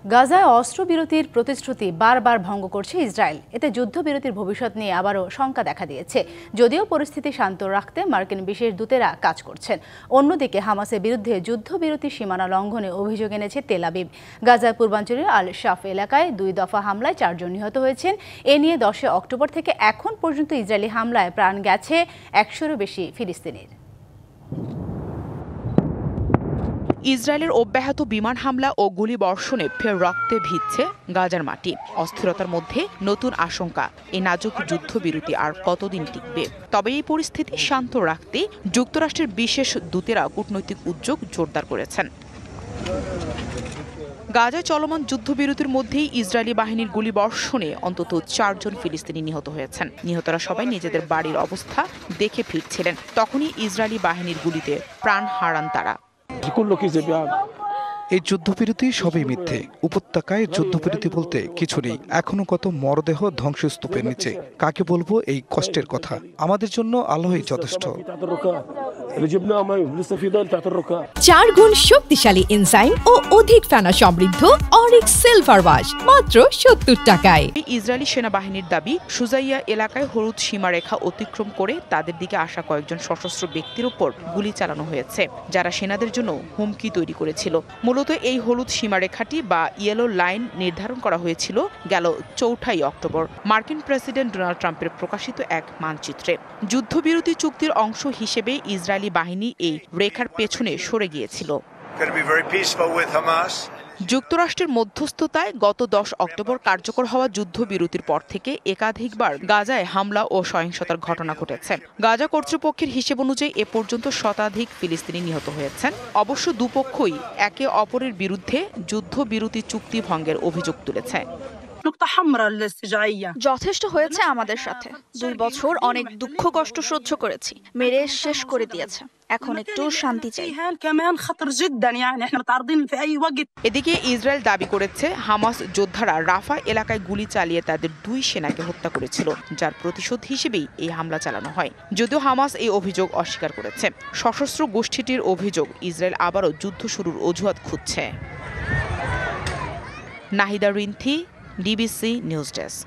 গাজায় অস্ত্রবিরতির প্রতিশ্রুতি বারবার ভঙ্গ করছে ইসরায়েল। এতে যুদ্ধবিরতির ভবিষ্যৎ নিয়ে আবারও শঙ্কা দেখা দিয়েছে। যদিও পরিস্থিতি শান্ত রাখতে মার্কিন বিশেষ দূতেরা কাজ করছেন। অন্যদিকে হামাসের বিরুদ্ধে যুদ্ধবিরতির সীমানা লঙ্ঘনে অভিযোগ এনেছে তেল আবিব। গাজার পূর্বাঞ্চলের আল শাফ এলাকায় 2 দফা হামলায় 4 জন নিহত হয়েছেন। এ নিয়ে 10 অক্টোবর থেকে এখন পর্যন্ত ইসরায়েলি হামলায় প্রাণ গেছে 100-এরও বেশি ফিলিস্তিনির। ইসরায়েলের অব্যাহত বিমান হামলা ও গুলিবর্ষণে ফের রক্তে ভিজছে গাজার মাটি। অস্থিরতার মধ্যে নতুন আশঙ্কা, এই নাজুক যুদ্ধবিরতি আর কতদিন টিকবে। তবে এই পরিস্থিতি শান্ত রাখতে যুক্তরাষ্ট্রের বিশেষ দূতেরা কূটনৈতিক উদ্যোগ জোরদার করেছেন। গাজায় চলমান যুদ্ধবিরতির মধ্যেই ইসরায়েলি বাহিনীর গুলিবর্ষণে অন্তত 4 জন ফিলিস্তিনি নিহত হয়েছেন। নিহতরা সবাই নিজেদের বাড়ির অবস্থা দেখে ফিরছিলেন, তখনই ইসরায়েলি বাহিনীর গুলিতে প্রাণ হারান তারা। এই যুদ্ধবিরতি সবই মিথ্যে। উপত্যকায় যুদ্ধবিরতি বলতে কিছু নেই। এখনো কত মরদেহ ধ্বংসস্তূপের নিচে। কাকে বলবো এই কষ্টের কথা? আমাদের জন্য আল্লাহই যথেষ্ট। 4 গুণ শক্তিশালী এনজাইম ও অধিক ফেনা সমৃদ্ধ অরিক্স সিলভার ওয়াশ মাত্র 70 টাকায়। ইসরায়েলি সেনাবাহিনীর দাবি, সুজাইয়া এলাকায় হলুদ সীমারেখা অতিক্রম করে তাদের দিকে আসা কয়েকজন সশস্ত্র ব্যক্তির উপর গুলি চালানো হয়েছে, যারা সেনাদের জন্য হুমকি তৈরি করেছিল। মূলত এই হলুদ সীমারেখাটি বা ইয়েলো লাইন নির্ধারণ করা হয়েছিল গেল 4 অক্টোবর মার্কিন প্রেসিডেন্ট ডোনাল্ড ট্রাম্পের প্রকাশিত এক মানচিত্রে। যুদ্ধবিরতি চুক্তির অংশ হিসেবে ইসরায়েলি বাহিনী এই রেখার পেছনে সরে গিয়েছিল। যুক্তরাষ্ট্রের মধ্যস্থতায় গত 10 অক্টোবর কার্যকর হওয়া যুদ্ধবিরতির পর থেকে একাধিকবার গাজায় হামলা ও সহিংসতার ঘটনা ঘটেছে। গাজা কর্তৃপক্ষের হিসেব অনুযায়ী এ পর্যন্ত শতাধিক ফিলিস্তিনি নিহত হয়েছেন। অবশ্য দুপক্ষই একে অপরের বিরুদ্ধে যুদ্ধবিরতি চুক্তি ভঙ্গের অভিযোগ তুলেছে। যথেষ্ট হয়েছে আমাদের সাথে। 2 বছর অনেক দুঃখ কষ্ট সহ্য করেছি, মেরে শেষ করে দিয়েছে। এখন একটু শান্তি চাই। এদিকে ইসরায়েল দাবি করেছে হামাস যোদ্ধারা রাফা এলাকায় গুলি চালিয়ে তাদের 2 সেনাকে হত্যা করেছিল, যার প্রতিশোধ হিসেবেই এই হামলা চালানো হয়। যদিও হামাস এই অভিযোগ অস্বীকার করেছে। সশস্ত্র গোষ্ঠীটির অভিযোগ, ইসরায়েল আবারও যুদ্ধ শুরুর অজুহাত খুঁজছে। Nahida Rinthi, DBC news desk.